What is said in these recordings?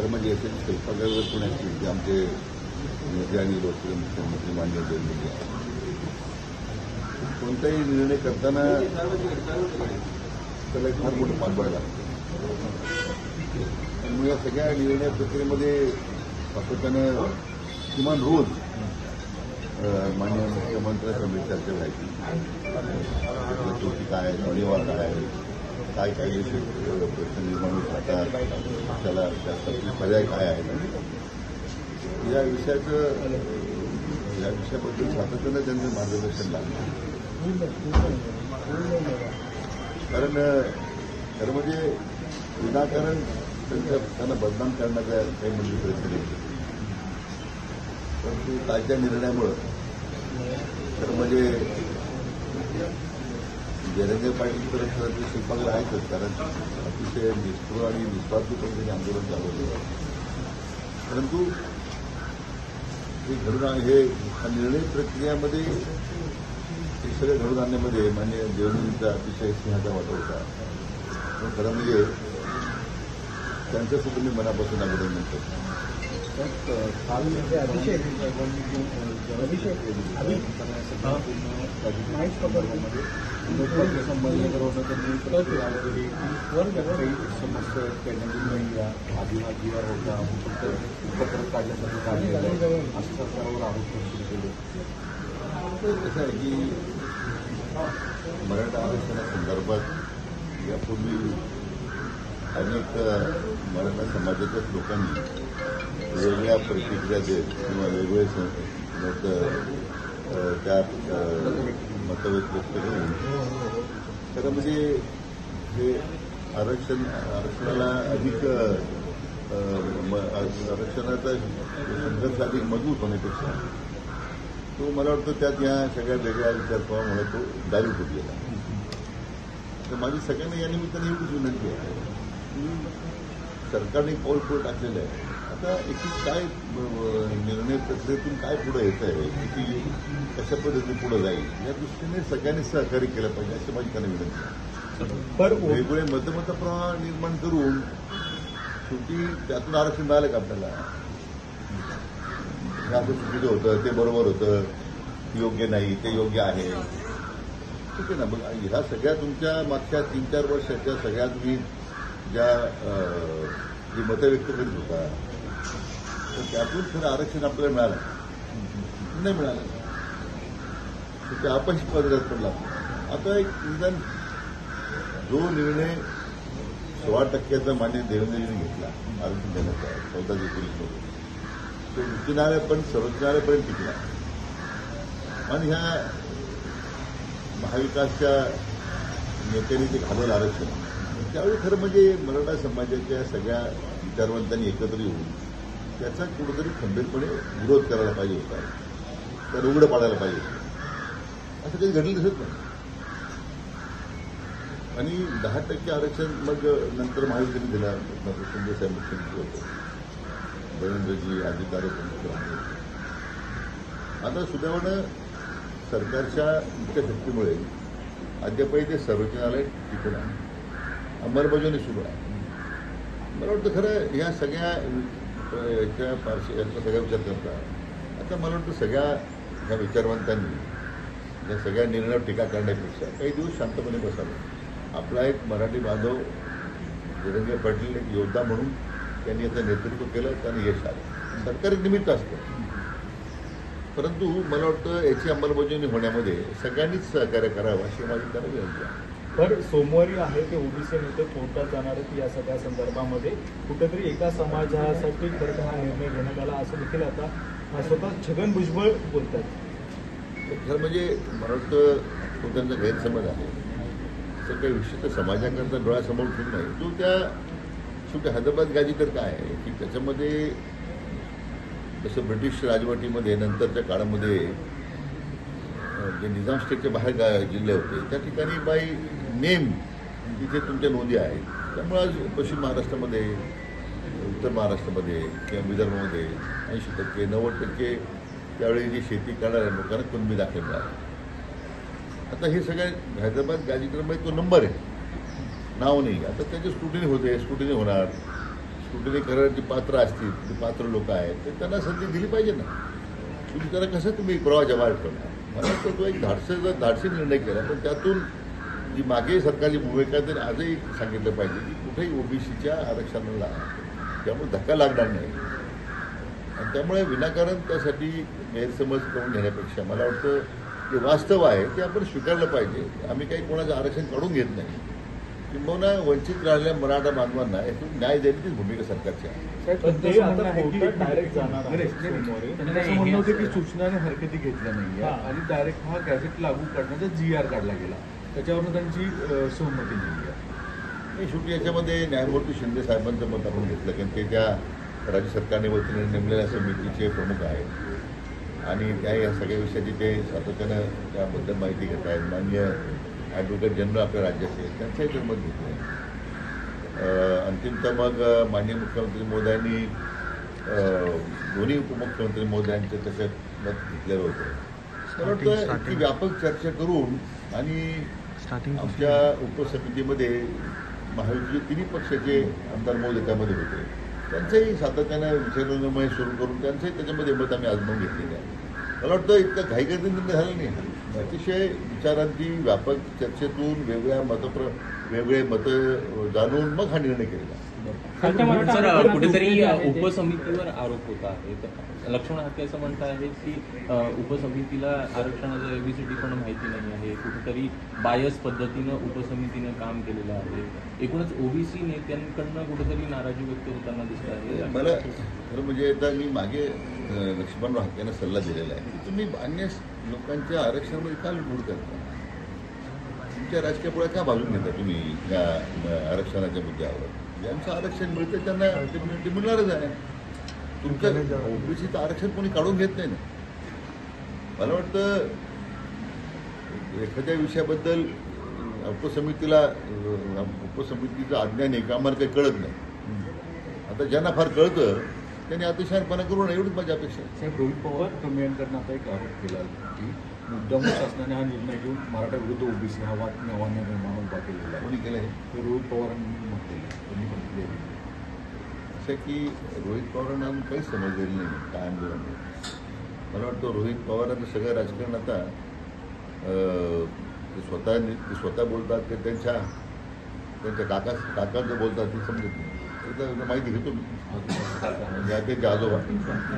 खरं म्हणजे याचे शिल्पकार पुण्याची जे आमचे नेते आणि लोकप्रिय मुख्यमंत्री माननीय देवेंद्र कोणताही निर्णय करताना त्याला एक फार मोठं पाठबळ लागतं. त्यामुळे या सगळ्या निर्णय प्रक्रियेमध्ये सातत्यानं किमान रोज माननीय मुख्यमंत्र्यांसमोर चर्चा व्हायची. शेवटी काय धन्यवाद काय कायदेशीर प्रश्न निर्माण होत राहतात, त्याला त्यासाठी पर्याय काय आहे या विषयाबद्दल सातत्यानं त्यांचं मार्गदर्शन लागलं. कारण खरं म्हणजे विनाकारण त्यांना बदनाम करण्याचा काही म्हणजे प्रयत्न नाही. परंतु कालच्या निर्णयामुळं खरं म्हणजे जयरंग पाटील तर शिल्पकार आहेतच, कारण अतिशय निष्ठुर आणि निस्वार्थीपणे त्यांनी आंदोलन चालवलं. परंतु हे घडून हे निर्णय प्रक्रियामध्ये हे सगळं घडून आणण्यामध्ये माननीय देवेंद्रजींचा अतिशय सिंहाचा वाटा होता. पण खरं म्हणजे त्यांचं सुद्धा मी मनापासून अभिनंदन करतो. समस्या आदिवासीवर होता फक्त उपक्रम काढण्यासाठी काढलेलं असं सरकारवर आरोप केले. कसं आहे की मराठा आरक्षणासंदर्भात यापूर्वी अनेक मराठा समाजाच्याच लोकांनी वेगवेगळ्या प्रतिक्रिया देत किंवा वेगवेगळे मत त्यात मतभेद व्यक्त करून खरं म्हणजे हे आरक्षणाला अधिक आरक्षणाचा संघर्ष अधिक मजबूत होण्यापेक्षा तो मला वाटतं त्यात या सगळ्या वेगळ्या विचारप्रवाहामुळे तो डायल्यूट होत गेला. तर माझी सगळ्यांना या निमित्ताने एवढीच विनंती आहे की सरकारने पाऊल पुढे टाकलेलं आहे. आता एकूण काय निर्णय प्रक्रियेतून काय पुढे येत आहे, किती कशा पद्धतीने पुढे जाईल या दृष्टीने सगळ्यांनी सहकार्य केलं पाहिजे अशी माझी त्यांना विनंती आहे. वेगवेगळे मतप्रवाह निर्माण करून शेवटी त्यातून आरक्षण मिळालं का आपल्याला? हे असं चुकीचं होतं, ते बरोबर होतं, योग्य नाही, ते योग्य आहे, ठीक आहे ना. मग ह्या सगळ्या तुमच्या मागच्या 3-4 वर्षाच्या सगळ्या तुम्ही ज्या जी मतं व्यक्त करीत होता तर त्यातून खरं आरक्षण आपल्याला मिळालं नाही मिळालं, ते अपयशी पदरात पडला. आता एक निदान जो निर्णय 16% मान्य देवेंद्रजींनी घेतला आरक्षण देण्याचा 14 एप्रिलमध्ये तो उच्च न्यायालय पण सर्वोच्च न्यायालयापर्यंत टिकला आणि ह्या महाविकासच्या नेत्यांनी जे घालवलं आरक्षण त्यावेळी खरं म्हणजे मराठा समाजाच्या सगळ्या विचारवंतांनी एकत्र येऊन त्याचा कुठेतरी खंबीरपणे विरोध करायला पाहिजे होता, तर उघडं पाडायला पाहिजे होतं. असं काही घडलं दिसत नाही. आणि 10% आरक्षण मग नंतर महायुतीने दिला. शिंदे साहेब मुख्यमंत्री होते, देवेंद्रजी अधिकारी मुख्यमंत्री. आता सुदैवानं सरकारच्या इच्छाशक्तीमुळे अद्यापही ते सर्वोच्च न्यायालय टिकून आहे, अंमलबजावणी सुरू आहे. मला वाटतं खरं ह्या सगळ्या याचा सगळा विचार करता आता मला वाटतं सगळ्या ह्या विचारवंतांनी या सगळ्या निर्णयावर टीका करण्यापेक्षा काही दिवस शांतपणे बसावं. आपला एक मराठी बांधव जयरंग पाटील एक योद्धा म्हणून त्यांनी याचं नेतृत्व केलं, त्यांनी यश आलं. सरकार एक निमित्त असतं, परंतु मला वाटतं याची अंमलबजावणी होण्यामध्ये सगळ्यांनीच सहकार्य करावं अशी माझी त्यांना विनंती आहे. तर सोमवारी आहे ते ओबीसी नेते कोर्टात जाणार आहेत. या सगळ्या संदर्भामध्ये कुठेतरी एका समाजासाठी खरं हा निर्णय घेण्यात आला असं देखील आता स्वतः छगन भुजबळ बोलतात. खरं म्हणजे मला वाटतं तो त्यांचा गैरसमज आहे. असं काही विशिष्ट समाजाकरता डोळ्यासमोर ठेवून नाही. तो त्या शेवटी हैदराबाद गाजी तर काय आहे की त्याच्यामध्ये जसं ब्रिटिश राजवटीमध्ये नंतरच्या काळामध्ये जे निजाम स्टेटच्या बाहेर जिल्हे होते त्या ठिकाणी बाय नेम तिथे तुमच्या नोंदी आहेत. त्यामुळे आज पश्चिम महाराष्ट्रामध्ये, उत्तर महाराष्ट्रामध्ये किंवा विदर्भामध्ये 80%, 90% त्यावेळी जी शेती करणाऱ्या लोकांना कुणबी दाखले मिळाले. आता हे सगळे हैदराबाद गाजीकरमध्ये तो नंबर आहे, नाव नाही. आता त्याची स्क्रुटिनी होते, स्क्रुटिनी होणार. कुठेतरी करायची पात्र असतील ते पात्र लोक आहेत तर त्यांना संधी दिली पाहिजे ना. तुम्ही त्याला कसं तुम्ही प्रवाहाच्या बाहेर ठेवणार. मला वाटतं तो एक धाडसी निर्णय केला, पण त्यातून जी मागे सरकारची भूमिका आहे त्यांनी आजही सांगितलं पाहिजे की कुठेही ओबीसीच्या आरक्षणाला त्यामुळे धक्का लागणार नाही. आणि त्यामुळे विनाकारण त्यासाठी गैरसमज करून घेण्यापेक्षा मला वाटतं जे वास्तव आहे ते आपण स्वीकारलं पाहिजे. आम्ही काही कोणाचं आरक्षण काढून घेत नाही. किंबहुना वंचित राहिलेल्या मराठा बांधवांना यातून न्याय देण्याचीच भूमिका सरकारची आहे. पण ते आता कोर्टात डायरेक्ट जाणार आहे सोमवारी. त्यांचं म्हणणं होतं की सूचना आणि हरकती घेतल्या नाहीये हां. आणि डायरेक्ट हा गॅझेट लागू करण्याचा GR काढला गेला, त्याच्यावरून त्यांची सहमती नाही आहे. शेवटी याच्यामध्ये न्यायमूर्ती शिंदे साहेबांचं मत आपण घेतलं, कारण ते त्या राज्य सरकारने वतीने नेमलेल्या समितीचे प्रमुख आहेत आणि त्या या सगळ्या विषयाची ते सातत्यानं त्याबद्दल माहिती घेत आहेत. माननीय ॲडव्होकेट जनरल आपल्या राज्याचे त्यांचंही ते मत घेतलं आहे. अंतिमतः मग माननीय मुख्यमंत्री महोदयांनी दोन्ही उपमुख्यमंत्री महोदयांचे त्याच्यात मत घेतलेलं होतं. मला वाटतं इतकी व्यापक चर्चा करून आणि आमच्या उपसमितीमध्ये महायुतीचे तिन्ही पक्षाचे आमदार महोदय त्यामध्ये होते, त्यांचंही सातत्यानं विचारविनिमय सुरू करून त्यांचंही त्याच्यामध्ये मत आम्ही आजमावून घेतलेलं आहे. मला वाटतं इतका घाईगर्दी निर्णय झाला नाही. अतिशय विचारांती व्यापक चर्चेतून वेगळे मतं जाणून मग हा निर्णय केलेला. सर, कुठेतरी उपसमितीवर आरोप होत आहे. लक्ष्मण हाके असं म्हणत आहे की उपसमितीला आरक्षणाचं एबीसीडी पण माहिती नाही आहे. कुठेतरी बायस पद्धतीनं उपसमितीनं काम केलेलं आहे. एकूणच ओबीसी नेत्यांकडनं कुठेतरी नाराजी व्यक्त होताना दिसत आहे. मला खरं म्हणजे आता मी मागे लक्ष्मण हाकेंना सल्ला दिलेला आहे की तुम्ही अन्य लोकांच्या आरक्षणामध्ये का लुडबुड करता. तुमच्या राजकीय पुढे का बाजून घेता तुम्ही या आरक्षणाच्या मुद्द्यावर. ज्यांचं आरक्षण मिळतं त्यांना ते मिळणारच आहे. तुमच्या ओबीसीचं आरक्षण कोणी काढून घेत नाही ना. मला वाटतं एखाद्या विषयाबद्दल उपसमितीचं अज्ञान आहे का आम्हाला काही कळत नाही. आता ज्यांना फार कळतं त्यांनी अतिशहारपणा करू नये एवढीच माझी अपेक्षा आहे. साहेब, रोहित पवार कमेंटकडनं आता एक आरोप केला की मुद्दाम शासनाने हा निर्णय घेऊन मराठा विरुद्ध ओबीसी हा वाद निर्माण उभा केलेला आहे. कोणी केलं आहे हे रोहित पवारांनी म्हटलेलं आहे, त्यांनी म्हटले आहे. असं की रोहित पवारांना अजून काहीच समजलेलं नाही काय आंदोलन आहे. मला वाटतं रोहित पवारांचं सगळं राजकारण आता ते स्वतः बोलतात ते त्यांच्या काकांचं बोलतात ते समजत नाही. त्याचं माहिती घेतो मी. त्यांचे आजोबा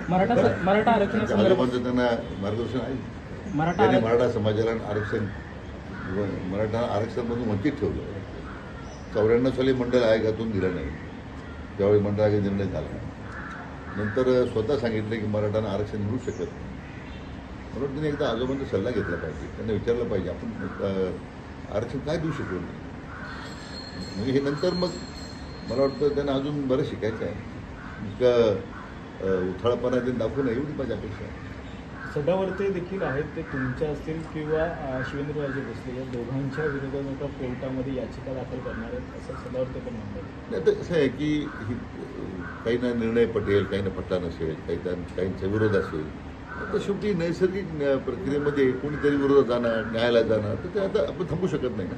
मराठा आरक्षण आजोबांचं त्यांना मार्गदर्शन आहे. त्यांनी मराठा समाजाला मराठा आरक्षणमधून वंचित ठेवलं. 94 साली मंडळ आयोगातून दिलं नाही. त्यावेळी मंडळ आयोग निर्णय झाला. नंतर स्वतः सांगितलं की मराठांना आरक्षण मिळू शकत नाही. म्हणून त्यांनी एकदा आजोबांचा सल्ला घेतला पाहिजे. त्यांना विचारलं पाहिजे आपण आरक्षण काय देऊ शकलो नाही. म्हणजे हे नंतर मग मला वाटतं त्यांना अजून बरं शिकायचं आहे. इतकं उथळपणा ते दाखवू नये एवढी माझी अपेक्षा आहे. सदावर्ते देखील आहेत, ते तुमच्या असतील किंवा शिवेंद्रराजे भोसले या दोघांच्या विरोधात आता कोर्टामध्ये याचिका दाखल करणार आहेत असं सदावर्ते पण म्हणतात. नाही तर कसं आहे की ही काहींना निर्णय पटेल, काहींना पटला नसेल, काहींचा विरोध असेल. तर शेवटी नैसर्गिक प्रक्रियेमध्ये कोणीतरी विरोधात जाणार, न्यायालयात जाणार, तर ते आता आपण थांबू शकत नाही ना.